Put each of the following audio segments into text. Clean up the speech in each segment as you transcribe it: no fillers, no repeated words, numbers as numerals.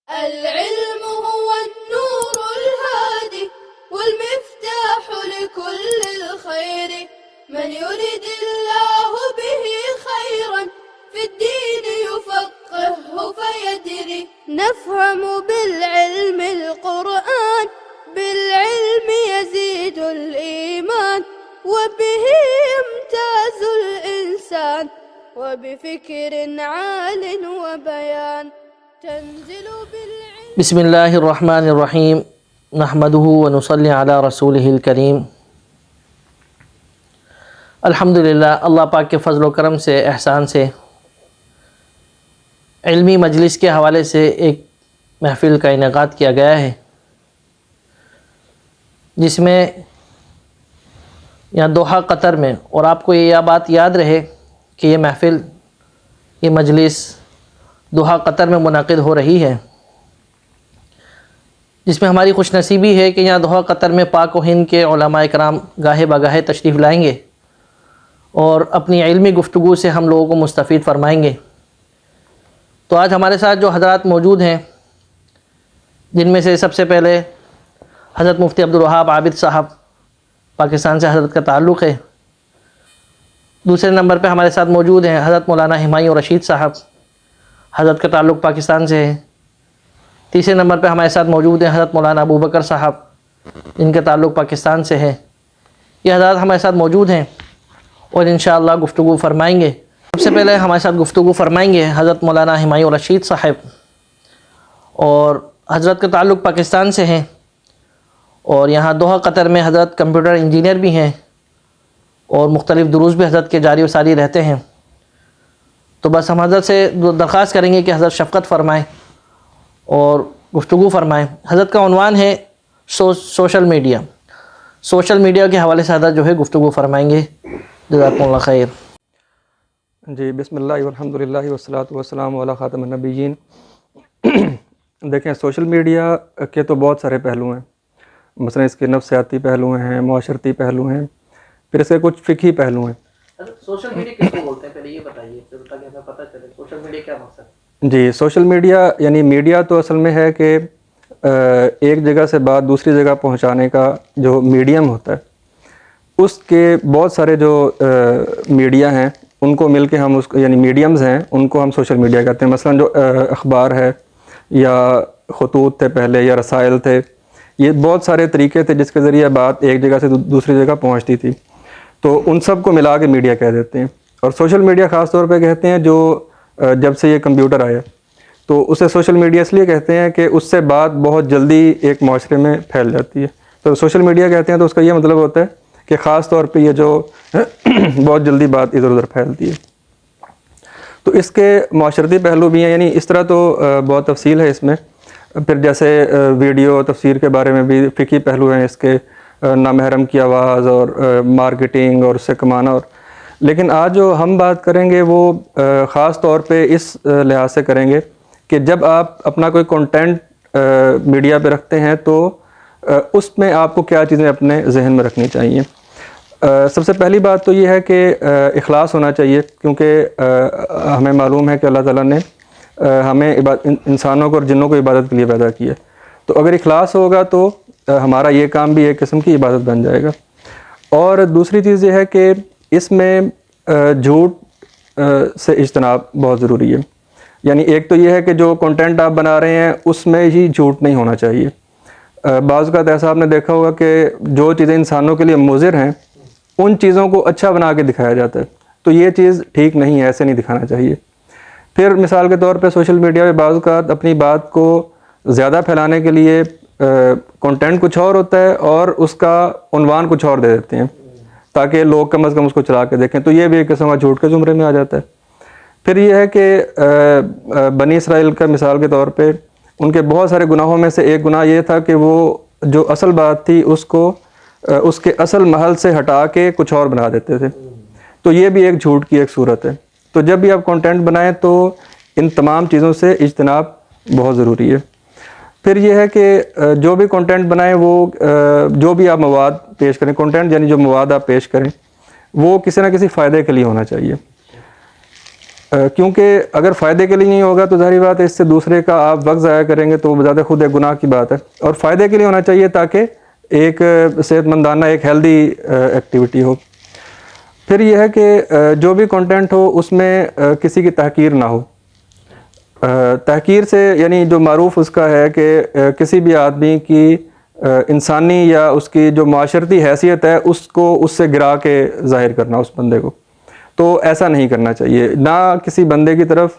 العلم هو النور الهادي والمفتاح لكل الخير من يرد الله به خيرا في الدين يفقهه فيدري نفهم بالعلم القرآن بالعلم يزيد الإيمان وبه يمتاز الإنسان وبفكر عال وبيان تنزل بالعلم. بسم اللہ الرحمن الرحیم نحمدہ ونصلی علی رسولہ الکریم. الحمدللہ، اللہ پاک کے فضل و کرم سے، احسان سے علمی مجلس کے حوالے سے ایک محفل کا انعقاد کیا گیا ہے، جس میں یہاں دوحہ قطر میں، اور آپ کو یہ بات یاد رہے کہ یہ محفل، یہ مجلس دوحہ قطر میں منعقد ہو رہی ہے، جس میں ہماری خوش نصیبی ہے کہ یہاں دوحہ قطر میں پاک و ہند کے علماء کرام گاہے بگاہے تشریف لائیں گے اور اپنی علمی گفتگو سے ہم لوگوں کو مستفید فرمائیں گے. تو آج ہمارے ساتھ جو حضرات موجود ہیں، جن میں سے سب سے پہلے حضرت مفتی عبدالوہاب عابد صاحب، پاکستان سے حضرت کا تعلق ہے. دوسرے نمبر پہ ہمارے ساتھ موجود ہیں حضرت مولانا ہمایوں رشید صاحب، حضرت کا تعلق پاکستان سے ہے. تیسرے نمبر پہ ہمارے ساتھ موجود ہیں حضرت مولانا ابو بکر صاحب، جن کا تعلق پاکستان سے ہے. یہ حضرات ہمارے ساتھ موجود ہیں اور انشاءاللہ گفتگو فرمائیں گے. سب سے پہلے ہمارے ساتھ گفتگو فرمائیں گے حضرت مولانا ہمایوں رشید صاحب، اور حضرت کا تعلق پاکستان سے ہیں اور یہاں دوحہ قطر میں حضرت کمپیوٹر انجینئر بھی ہیں اور مختلف دروس بھی حضرت کے جاری و ساری رہتے ہیں. تو بس ہم حضرت سے درخواست کریں گے کہ حضرت شفقت فرمائیں اور گفتگو فرمائیں. حضرت کا عنوان ہے سوشل میڈیا. سوشل میڈیا کے حوالے سے حضرت جو ہے گفتگو فرمائیں گے. جزاکم اللہ خیر. جی، بسم اللہ والحمدللہ والصلاۃ والسلام علی خاتم النبیین. دیکھیں، سوشل میڈیا کے تو بہت سارے پہلو ہیں. مثلا اس کے نفسیاتی پہلو ہیں، معاشرتی پہلو ہیں، پھر اس کے کچھ فقہی پہلو ہیں. سوشل میڈیا کس کو بولتے ہیں، پہلے یہ بتائیے تاکہ ہمیں پتہ چلے سوشل میڈیا کیا مقصد ہے. جی، سوشل میڈیا یعنی میڈیا تو اصل میں ہے کہ ایک جگہ سے بات دوسری جگہ پہنچانے کا جو میڈیم ہوتا ہے، اس کے بہت سارے جو میڈیا ہیں ان کو مل کے ہم اس کو، یعنی میڈیمز ہیں، ان کو ہم سوشل میڈیا کہتے ہیں. مثلا جو اخبار ہے یا خطوط تھے پہلے یا رسائل تھے، یہ بہت سارے طریقے تھے جس کے ذریعے بات ایک جگہ سے دوسری جگہ پہنچتی تھی. تو ان سب کو ملا کے میڈیا کہہ دیتے ہیں. اور سوشل میڈیا خاص طور پہ کہتے ہیں جو جب سے یہ کمپیوٹر آیا تو اسے سوشل میڈیا اس لیے کہتے ہیں کہ اس سے بات بہت جلدی ایک معاشرے میں پھیل جاتی ہے. تو سوشل میڈیا کہتے ہیں تو اس کا یہ مطلب ہوتا ہے کہ خاص طور پہ یہ جو بہت جلدی بات ادھر ادھر پھیلتی ہے. تو اس کے معاشرتی پہلو بھی ہیں، یعنی اس طرح تو بہت تفصیل ہے اس میں. پھر جیسے ویڈیو تفسیر کے بارے میں بھی فقہی پہلو ہیں اس کے، نامحرم کی آواز اور مارکیٹنگ اور اس سے کمانا. اور لیکن آج جو ہم بات کریں گے وہ خاص طور پہ اس لحاظ سے کریں گے کہ جب آپ اپنا کوئی کنٹینٹ میڈیا پہ رکھتے ہیں تو اس میں آپ کو کیا چیزیں اپنے ذہن میں رکھنی چاہیے. سب سے پہلی بات تو یہ ہے کہ اخلاص ہونا چاہیے، کیونکہ ہمیں معلوم ہے کہ اللہ تعالیٰ نے ہمیں انسانوں کو اور جنوں کو عبادت کے لیے پیدا کیا ہے. تو اگر اخلاص ہوگا تو ہمارا یہ کام بھی ایک قسم کی عبادت بن جائے گا. اور دوسری چیز یہ ہے کہ اس میں جھوٹ سے اجتناب بہت ضروری ہے. یعنی ایک تو یہ ہے کہ جو کنٹینٹ آپ بنا رہے ہیں اس میں ہی جھوٹ نہیں ہونا چاہیے. بعض اوقات ایسا آپ نے دیکھا ہوگا کہ جو چیزیں انسانوں کے لیے مضر ہیں ان چیزوں کو اچھا بنا کے دکھایا جاتا ہے. تو یہ چیز ٹھیک نہیں ہے، ایسے نہیں دکھانا چاہیے. پھر مثال کے طور پہ سوشل میڈیا پہ بعض اوقات اپنی بات کو زیادہ پھیلانے کے لیے کنٹینٹ کچھ اور ہوتا ہے اور اس کا عنوان کچھ اور دے دیتے ہیں تاکہ لوگ کم از کم اس کو چلا کے دیکھیں. تو یہ بھی ایک قسم کا جھوٹ کے زمرے میں آ جاتا ہے. پھر یہ ہے کہ بنی اسرائیل کا مثال کے طور پہ ان کے بہت سارے گناہوں میں سے ایک گناہ یہ تھا کہ وہ جو اصل بات تھی اس کو اس کے اصل محل سے ہٹا کے کچھ اور بنا دیتے تھے. تو یہ بھی ایک جھوٹ کی ایک صورت ہے. تو جب بھی آپ کنٹینٹ بنائیں تو ان تمام چیزوں سے اجتناب بہت ضروری ہے. پھر یہ ہے کہ جو بھی کنٹینٹ بنائیں وہ جو بھی آپ مواد پیش کریں، کنٹینٹ یعنی جو مواد آپ پیش کریں وہ کسی نہ کسی فائدے کے لیے ہونا چاہیے. کیونکہ اگر فائدے کے لیے نہیں ہوگا تو ظاہری بات ہے اس سے دوسرے کا آپ وقت ضائع کریں گے تو وہ زیادہ خود ایک گناہ کی بات ہے، اور فائدے کے لیے ہونا چاہیے تاکہ ایک صحت مندانہ ایک ہیلدی ایکٹیویٹی ہو۔ پھر یہ ہے کہ جو بھی کنٹینٹ ہو اس میں کسی کی تحقیر نہ ہو۔ تحقیر سے یعنی جو معروف اس کا ہے کہ کسی بھی آدمی کی انسانی یا اس کی جو معاشرتی حیثیت ہے اس کو اس سے گرا کے ظاہر کرنا اس بندے کو، تو ایسا نہیں کرنا چاہیے۔ نہ کسی بندے کی طرف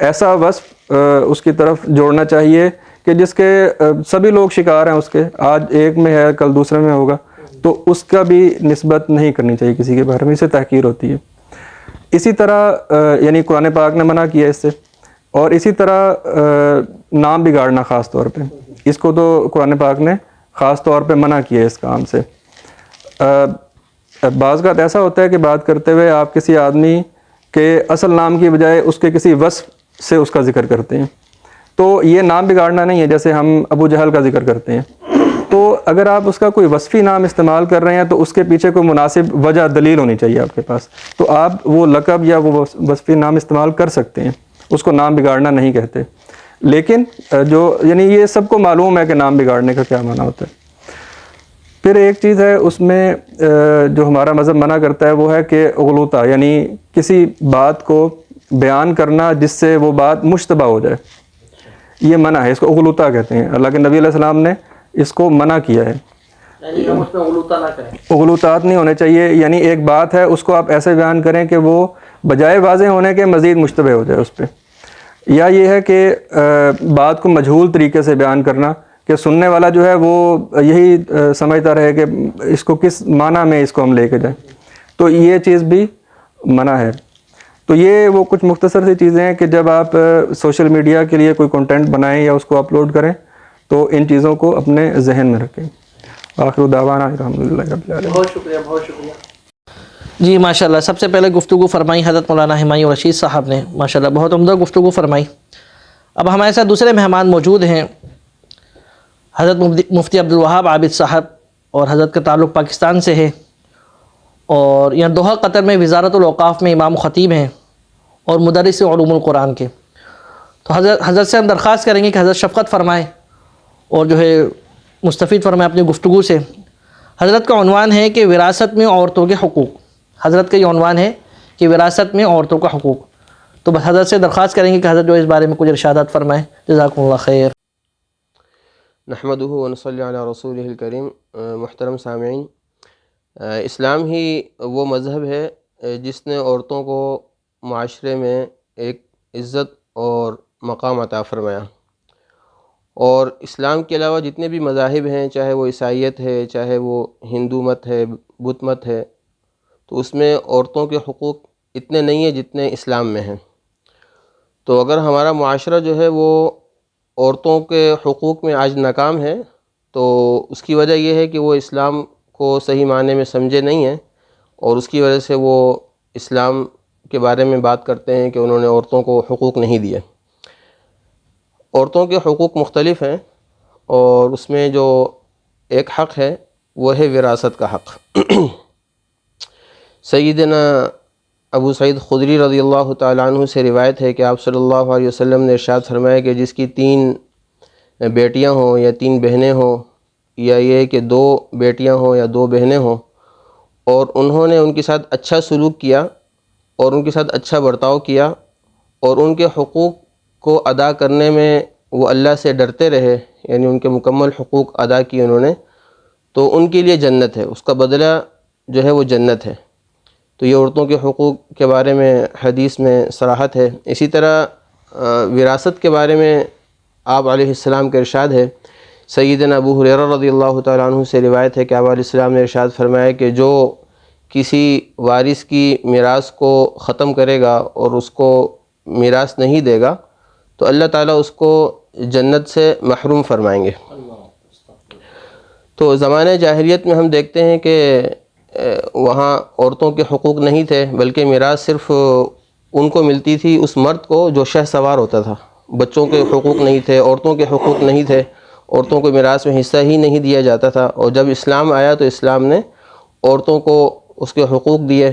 ایسا وصف اس کی طرف جوڑنا چاہیے کہ جس کے سبھی لوگ شکار ہیں اس کے، آج ایک میں ہے کل دوسرے میں ہوگا، تو اس کا بھی نسبت نہیں کرنی چاہیے کسی کے بارے میں، اس سے تحقیر ہوتی ہے۔ اسی طرح یعنی قرآن پاک نے منع کیا اس سے، اور اسی طرح نام بگاڑنا خاص طور پہ، اس کو تو قرآن پاک نے خاص طور پہ منع کیا ہے اس کام سے۔ بعض اوقات ایسا ہوتا ہے کہ بات کرتے ہوئے آپ کسی آدمی کے اصل نام کی بجائے اس کے کسی وصف سے اس کا ذکر کرتے ہیں، تو یہ نام بگاڑنا نہیں ہے، جیسے ہم ابو جہل کا ذکر کرتے ہیں، تو اگر آپ اس کا کوئی وصفی نام استعمال کر رہے ہیں تو اس کے پیچھے کوئی مناسب وجہ دلیل ہونی چاہیے آپ کے پاس، تو آپ وہ لقب یا وہ وصفی نام استعمال کر سکتے ہیں، اس کو نام بگاڑنا نہیں کہتے۔ لیکن جو یعنی یہ سب کو معلوم ہے کہ نام بگاڑنے کا کیا معنی ہوتا ہے۔ پھر ایک چیز ہے اس میں جو ہمارا مذہب منع کرتا ہے وہ ہے کہ غلوطہ، یعنی کسی بات کو بیان کرنا جس سے وہ بات مشتبہ ہو جائے، یہ منع ہے، اس کو غلوطہ کہتے ہیں۔ اللہ کے نبی علیہ السلام نے اس کو منع کیا ہے، یعنی ہم اس میں غلوطہ نہ کریں، غلوطات نہیں ہونے چاہیے، یعنی ایک بات ہے اس کو آپ ایسے بیان کریں کہ وہ بجائے واضح ہونے کے مزید مشتبہ ہو جائے اس پہ، یا یہ ہے کہ بات کو مجہول طریقے سے بیان کرنا کہ سننے والا جو ہے وہ یہی سمجھتا رہے کہ اس کو کس معنی میں اس کو ہم لے کے جائیں، تو یہ چیز بھی منع ہے۔ تو یہ وہ کچھ مختصر سی چیزیں ہیں کہ جب آپ سوشل میڈیا کے لیے کوئی کنٹینٹ بنائیں یا اس کو اپلوڈ کریں تو ان چیزوں کو اپنے ذہن میں رکھیں۔ آخر دعوانا الحمدللہ رب العالمین۔ بہت شکریہ، بہت شکریہ۔ جی ماشاءاللہ، سب سے پہلے گفتگو فرمائی حضرت مولانا حمایوں رشید صاحب نے، ماشاءاللہ بہت عمدہ گفتگو فرمائی۔ اب ہمارے ساتھ دوسرے مہمان موجود ہیں، حضرت مفتی عبدالوہاب عابد صاحب، اور حضرت کا تعلق پاکستان سے ہے، اور یہاں دوحہ قطر میں وزارت الاوقاف میں امام خطیب ہیں اور مدرس علوم القرآن کے۔ تو حضرت سے ہم درخواست کریں گے کہ حضرت شفقت فرمائیں اور جو ہے مستفید فرمائیں اپنی گفتگو سے۔ حضرت کا عنوان ہے کہ وراثت میں عورتوں کے حقوق، حضرت کا یہ عنوان ہے کہ وراثت میں عورتوں کا حقوق، تو بس حضرت سے درخواست کریں گے کہ حضرت جو اس بارے میں کچھ ارشادات فرمائیں۔ جزاکم اللہ خیر۔ نحمدہ ونصلی علی رسولہ الکریم۔ محترم سامعین، اسلام ہی وہ مذہب ہے جس نے عورتوں کو معاشرے میں ایک عزت اور مقام عطا فرمایا، اور اسلام کے علاوہ جتنے بھی مذاہب ہیں، چاہے وہ عیسائیت ہے، چاہے وہ ہندو مت ہے، بدھ مت ہے، تو اس میں عورتوں کے حقوق اتنے نہیں ہیں جتنے اسلام میں ہیں۔ تو اگر ہمارا معاشرہ جو ہے وہ عورتوں کے حقوق میں آج ناکام ہے تو اس کی وجہ یہ ہے کہ وہ اسلام کو صحیح معنی میں سمجھے نہیں ہیں، اور اس کی وجہ سے وہ اسلام کے بارے میں بات کرتے ہیں کہ انہوں نے عورتوں کو حقوق نہیں دیے۔ عورتوں کے حقوق مختلف ہیں، اور اس میں جو ایک حق ہے وہ ہے وراثت کا حق۔ سیدنا ابو سعید خدری رضی اللہ تعالیٰ عنہ سے روایت ہے کہ آپ صلی اللہ علیہ وسلم نے ارشاد فرمایا کہ جس کی 3 بیٹیاں ہوں یا 3 بہنیں ہوں، یا یہ کہ 2 بیٹیاں ہوں یا 2 بہنیں ہوں، اور انہوں نے ان کے ساتھ اچھا سلوک کیا اور ان کے ساتھ اچھا برتاؤ کیا، اور ان کے حقوق کو ادا کرنے میں وہ اللہ سے ڈرتے رہے، یعنی ان کے مکمل حقوق ادا کیے انہوں نے، تو ان کے لیے جنت ہے، اس کا بدلہ جو ہے وہ جنت ہے۔ تو یہ عورتوں کے حقوق کے بارے میں حدیث میں صراحت ہے۔ اسی طرح وراثت کے بارے میں آپ علیہ السلام کا ارشاد ہے، سیدنا ابو ہریرہ رضی اللہ تعالیٰ عنہ سے روایت ہے کہ آپ علیہ السلام نے ارشاد فرمایا کہ جو کسی وارث کی میراث کو ختم کرے گا اور اس کو میراث نہیں دے گا تو اللہ تعالیٰ اس کو جنت سے محروم فرمائیں گے۔ تو زمانہ جاہلیت میں ہم دیکھتے ہیں کہ وہاں عورتوں کے حقوق نہیں تھے، بلکہ میراث صرف ان کو ملتی تھی، اس مرد کو جو شہ سوار ہوتا تھا۔ بچوں کے حقوق نہیں تھے، عورتوں کے حقوق نہیں تھے، عورتوں کو میراث میں حصہ ہی نہیں دیا جاتا تھا۔ اور جب اسلام آیا تو اسلام نے عورتوں کو اس کے حقوق دیے،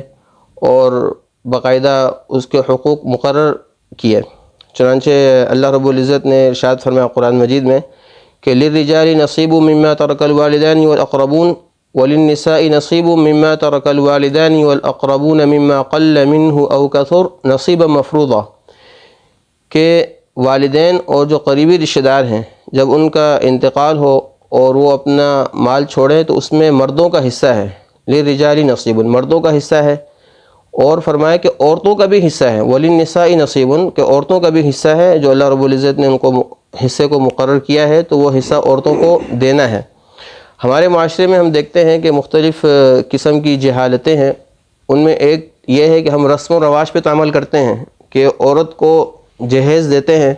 اور باقاعدہ اس کے حقوق مقرر کیے۔ چنانچہ اللہ رب العزت نے ارشاد فرمایا قرآن مجید میں کہ للرجال نصیب مما ترک الوالدان والاقربون وللنساء نصیب مما ترک الوالدان والاقربون مما قل منه او کثر نصیبا مفروضا، کہ والدین اور جو قریبی رشتہ دار ہیں جب ان کا انتقال ہو اور وہ اپنا مال چھوڑیں تو اس میں مردوں کا حصہ ہے، للرجال نصیب مردوں کا حصہ ہے، اور فرمایا کہ عورتوں کا بھی حصہ ہے، وللنساء نصیب کہ عورتوں کا بھی حصہ ہے، جو اللہ رب العزت نے ان کو حصے کو مقرر کیا ہے تو وہ حصہ عورتوں کو دینا ہے۔ ہمارے معاشرے میں ہم دیکھتے ہیں کہ مختلف قسم کی جہالتیں ہیں، ان میں ایک یہ ہے کہ ہم رسم و رواج پہ عمل کرتے ہیں کہ عورت کو جہیز دیتے ہیں،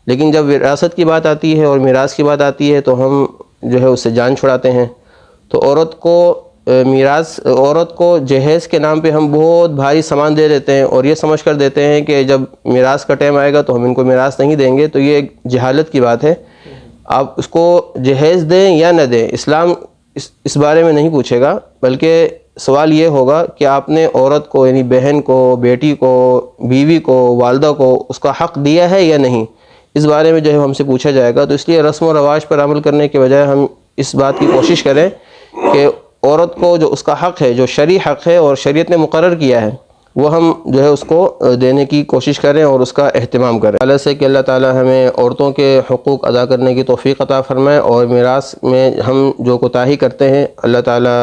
لیکن جب وراثت کی بات آتی ہے اور میراث کی بات آتی ہے تو ہم جو ہے اس سے جان چھڑاتے ہیں۔ تو عورت کو جہیز کے نام پہ ہم بہت بھاری سامان دے دیتے ہیں اور یہ سمجھ کر دیتے ہیں کہ جب میراث کا ٹائم آئے گا تو ہم ان کو میراث نہیں دیں گے، تو یہ ایک جہالت کی بات ہے۔ آپ اس کو جہیز دیں یا نہ دیں، اسلام اس بارے میں نہیں پوچھے گا، بلکہ سوال یہ ہوگا کہ آپ نے عورت کو یعنی بہن کو، بیٹی کو، بیوی کو، والدہ کو اس کا حق دیا ہے یا نہیں، اس بارے میں جو ہے ہم سے پوچھا جائے گا۔ تو اس لیے رسم و رواج پر عمل کرنے کے بجائے ہم اس بات کی کوشش کریں کہ عورت کو جو اس کا حق ہے، جو شرعی حق ہے اور شریعت نے مقرر کیا ہے، وہ ہم جو ہے اس کو دینے کی کوشش کریں اور اس کا اہتمام کریں۔ اللہ سے کہ اللہ تعالی ہمیں عورتوں کے حقوق ادا کرنے کی توفیق عطا فرمائے، اور میراث میں ہم جو کوتاہی کرتے ہیں اللہ تعالی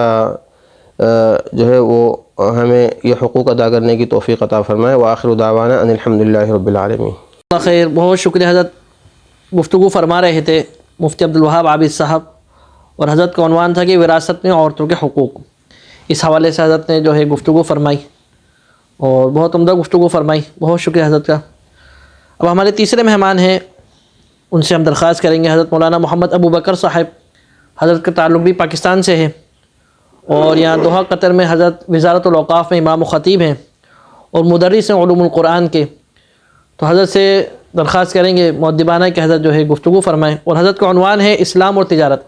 جو ہے وہ ہمیں یہ حقوق ادا کرنے کی توفیق عطا فرمائے۔ وآخر دعوانا ان الحمدللہ رب العالمین۔ اللہ خیر، بہت شکریہ حضرت۔ گفتگو فرما رہے تھے مفتی عبدالوہاب عابد صاحب، اور حضرت کا عنوان تھا کہ وراثت میں عورتوں کے حقوق۔ اس حوالے سے حضرت نے جو ہے گفتگو فرمائی اور بہت عمدہ گفتگو فرمائی، بہت شکریہ حضرت کا۔ اب ہمارے تیسرے مہمان ہیں، ان سے ہم درخواست کریں گے حضرت مولانا محمد ابو بکر صاحب۔ حضرت کا تعلق بھی پاکستان سے ہے اور یہاں دوحہ قطر میں حضرت وزارت الاوقاف میں امام و خطیب ہیں اور مدرس ہیں علوم القرآن کے۔ تو حضرت سے درخواست کریں گے مؤدبانہ کہ حضرت جو ہے گفتگو فرمائیں، اور حضرت کا عنوان ہے اسلام اور تجارت،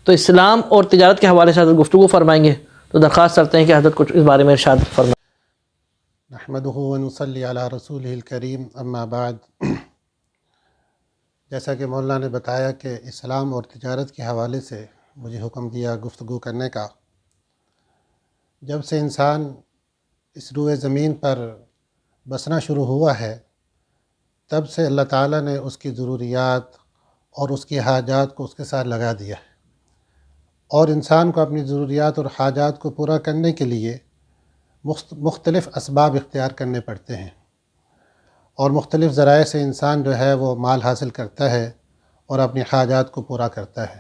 تو اسلام اور تجارت کے حوالے سے حضرت گفتگو فرمائیں گے۔ تو درخواست کرتے ہیں کہ حضرت کچھ اس بارے میں ارشاد فرمائیں۔ نحمدہ ونصلی علی رسولہ الکریم، اما بعد۔ جیسا کہ مولانا نے بتایا کہ اسلام اور تجارت کے حوالے سے مجھے حکم دیا گفتگو کرنے کا۔ جب سے انسان اس روئے زمین پر بسنا شروع ہوا ہے، تب سے اللہ تعالیٰ نے اس کی ضروریات اور اس کی حاجات کو اس کے ساتھ لگا دیا ہے، اور انسان کو اپنی ضروریات اور حاجات کو پورا کرنے کے لیے مختلف اسباب اختیار کرنے پڑتے ہیں، اور مختلف ذرائع سے انسان جو ہے وہ مال حاصل کرتا ہے اور اپنی حاجات کو پورا کرتا ہے۔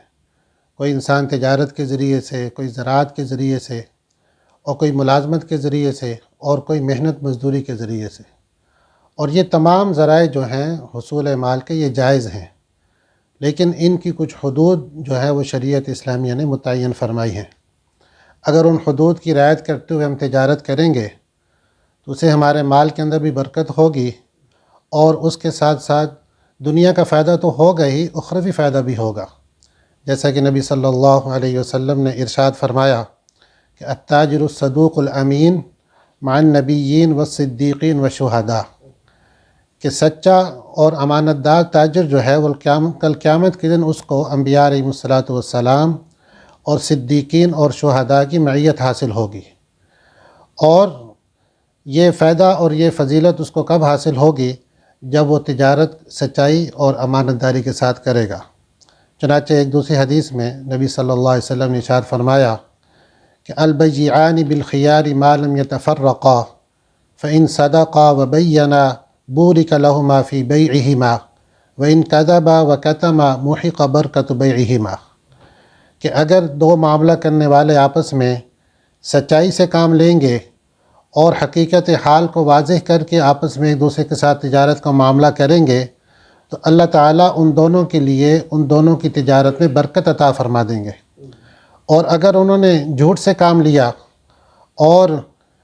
کوئی انسان تجارت کے ذریعے سے، کوئی زراعت کے ذریعے سے، اور کوئی ملازمت کے ذریعے سے، اور کوئی محنت مزدوری کے ذریعے سے، اور یہ تمام ذرائع جو ہیں حصول مال کے یہ جائز ہیں، لیکن ان کی کچھ حدود جو ہے وہ شریعت اسلامیہ نے متعین فرمائی ہیں۔ اگر ان حدود کی رعایت کرتے ہوئے ہم تجارت کریں گے تو اسے ہمارے مال کے اندر بھی برکت ہوگی، اور اس کے ساتھ ساتھ دنیا کا فائدہ تو ہوگا ہی، اخروی فائدہ بھی ہوگا، جیسا کہ نبی صلی اللہ علیہ وسلم نے ارشاد فرمایا کہ التاجر الصدوق الامین مع النبیین والصدیقین والشہداء، کہ سچا اور امانت دار تاجر جو ہے وہ کل قیامت کے دن اس کو انبیاء علیہ الصلاۃ والسلام اور صدیقین اور شہداء کی معیت حاصل ہوگی۔ اور یہ فائدہ اور یہ فضیلت اس کو کب حاصل ہوگی؟ جب وہ تجارت سچائی اور امانت داری کے ساتھ کرے گا۔ چنانچہ ایک دوسری حدیث میں نبی صلی اللہ علیہ وسلم نے ارشاد فرمایا کہ البیعان بالخیار ما لم یتفرقا فإن صدقا وبینا بورک لہما فی بیعہما وإن کذبا وکتما محق برکت بیعہما، کہ اگر دو معاملہ کرنے والے آپس میں سچائی سے کام لیں گے اور حقیقت حال کو واضح کر کے آپس میں ایک دوسرے کے ساتھ تجارت کا معاملہ کریں گے تو اللہ تعالیٰ ان دونوں کے لیے ان دونوں کی تجارت میں برکت عطا فرما دیں گے۔ اور اگر انہوں نے جھوٹ سے کام لیا اور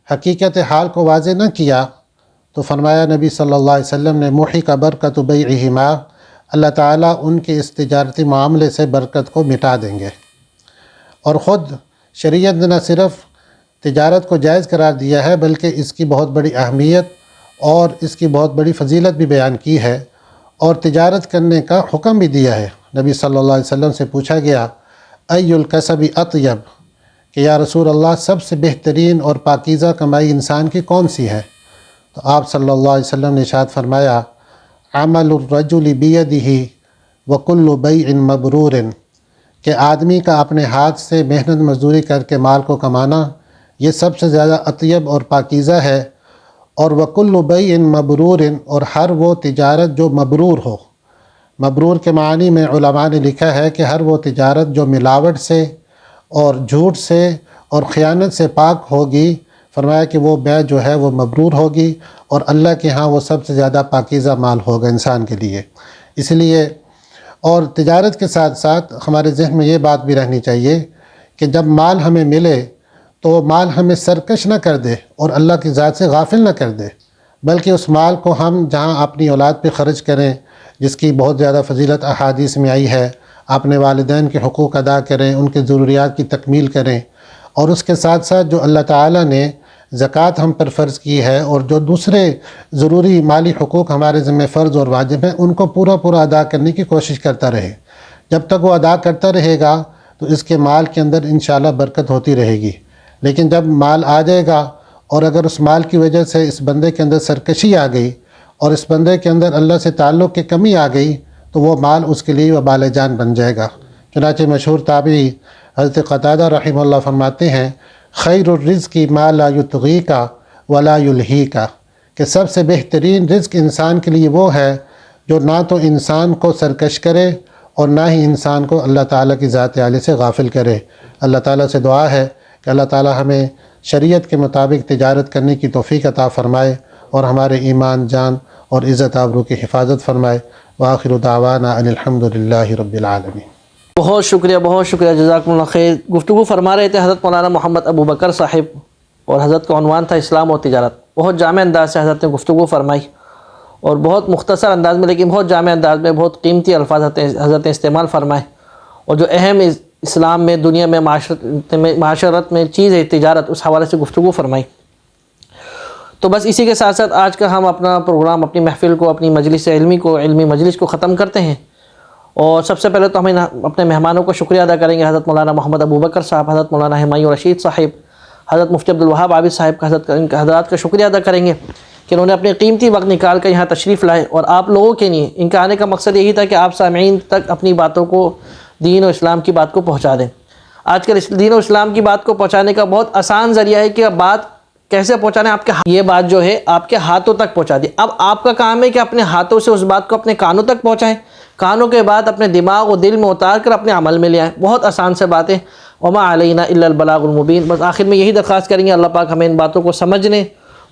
حقیقت حال کو واضح نہ کیا تو فرمایا نبی صلی اللہ علیہ وسلم نے محق برکت بیعہما، اللہ تعالیٰ ان کے اس تجارتی معاملے سے برکت کو مٹا دیں گے۔ اور خود شریعت نے نہ صرف تجارت کو جائز قرار دیا ہے بلکہ اس کی بہت بڑی اہمیت اور اس کی بہت بڑی فضیلت بھی بیان کی ہے، اور تجارت کرنے کا حکم بھی دیا ہے۔ نبی صلی اللہ علیہ وسلم سے پوچھا گیا ای الکسب اطیب، کہ یا رسول اللہ سب سے بہترین اور پاکیزہ کمائی انسان کی کون سی ہے؟ تو آپ صلی اللہ علیہ وسلم نے ارشاد فرمایا عمل الرجل بیدہ وکل بیع مبرور، کہ آدمی کا اپنے ہاتھ سے محنت مزدوری کر کے مال کو کمانا یہ سب سے زیادہ اطیب اور پاکیزہ ہے، اور وکل بیع مبرور، اور ہر وہ تجارت جو مبرور ہو۔ مبرور کے معنی میں علماء نے لکھا ہے کہ ہر وہ تجارت جو ملاوٹ سے اور جھوٹ سے اور خیانت سے پاک ہوگی، فرمایا کہ وہ بیع جو ہے وہ مبرور ہوگی، اور اللہ کے ہاں وہ سب سے زیادہ پاکیزہ مال ہوگا انسان کے لیے۔ اس لیے اور تجارت کے ساتھ ساتھ ہمارے ذہن میں یہ بات بھی رہنی چاہیے کہ جب مال ہمیں ملے تو مال ہمیں سرکش نہ کر دے اور اللہ کی ذات سے غافل نہ کر دے، بلکہ اس مال کو ہم جہاں اپنی اولاد پہ خرچ کریں، جس کی بہت زیادہ فضیلت احادیث میں آئی ہے، اپنے والدین کے حقوق ادا کریں، ان کے ضروریات کی تکمیل کریں، اور اس کے ساتھ ساتھ جو اللہ تعالیٰ نے زکوٰۃ ہم پر فرض کی ہے اور جو دوسرے ضروری مالی حقوق ہمارے ذمہ فرض اور واجب ہیں، ان کو پورا ادا کرنے کی کوشش کرتا رہے۔ جب تک وہ ادا کرتا رہے گا تو اس کے مال کے اندر انشاءاللہ برکت ہوتی رہے گی، لیکن جب مال آ جائے گا اور اگر اس مال کی وجہ سے اس بندے کے اندر سرکشی آ گئی اور اس بندے کے اندر اللہ سے تعلق کی کمی آ گئی تو وہ مال اس کے لیے وبال جان بن جائے گا۔ چنانچہ مشہور تابعی حضرت قتادہ رحمہ اللہ فرماتے ہیں خیر الرزق ما لا یطغیک ولا یلہیک، کہ سب سے بہترین رزق انسان کے لیے وہ ہے جو نہ تو انسان کو سرکش کرے اور نہ ہی انسان کو اللہ تعالیٰ کی ذات عالی سے غافل کرے۔ اللہ تعالیٰ سے دعا ہے کہ اللہ تعالیٰ ہمیں شریعت کے مطابق تجارت کرنے کی توفیق عطا فرمائے اور ہمارے ایمان، جان اور عزت آبرو کی حفاظت فرمائے۔ وآخر دعوانا ان الحمدللہ رب العالمین۔ بہت شکریہ، جزاکم اللہ خیر۔ گفتگو فرما رہے تھے حضرت مولانا محمد ابو بکر صاحب، اور حضرت کا عنوان تھا اسلام اور تجارت۔ بہت جامع انداز سے حضرت نے گفتگو فرمائی، اور بہت مختصر انداز میں لیکن بہت جامع انداز میں بہت قیمتی الفاظ حضرت نے استعمال فرمائے، اور جو اہم اسلام میں، دنیا میں، معاشرت میں چیز ہے تجارت، اس حوالے سے گفتگو فرمائی۔ تو بس اسی کے ساتھ ساتھ آج کا ہم اپنا پروگرام، اپنی محفل کو، اپنی مجلس علمی مجلس کو ختم کرتے ہیں۔ اور سب سے پہلے تو ہمیں اپنے مہمانوں کو شکریہ ادا کریں گے، حضرت مولانا محمد ابو بکر صاحب، حضرت مولانا ہمایوں رشید صاحب، حضرت مفتی عبدالوہاب عابد صاحب کا حضرات کا شکریہ ادا کریں گے کہ انہوں نے اپنے قیمتی وقت نکال کر یہاں تشریف لائے، اور آپ لوگوں کے لیے ان کا آنے کا مقصد یہی تھا کہ آپ سامعین تک اپنی باتوں کو، دین و اسلام کی بات کو پہنچا دیں۔ آج کل دین و اسلام کی بات کو پہنچانے کا بہت آسان ذریعہ ہے کہ اب بات کیسے پہنچانا ہے، آپ کے یہ بات جو ہے آپ کے ہاتھوں تک پہنچا دی۔ اب آپ کا کام ہے کہ اپنے ہاتھوں سے اس بات کو اپنے کانوں تک پہنچائیں، کانوں کے بعد اپنے دماغ و دل میں اتار کر اپنے عمل میں لے آئیں۔ بہت آسان سے باتیں، وما علینا الا البلاغ المبین۔ بس آخر میں یہی درخواست کریں گے اللہ پاک ہمیں ان باتوں کو سمجھنے،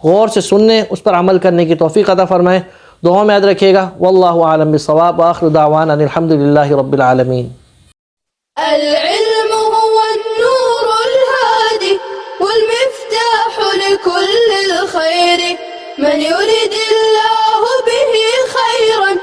غور سے سننے، اس پر عمل کرنے کی توفیق عطا فرمائے۔ دعاؤں میں یاد رکھیے گا۔ واللہ اعلم بالصواب، وآخر دعوانا ان الحمدللہ رب العالمین۔ العلم هو النور الهادي والمفتاح لكل الخير، من يريد الله به خيرا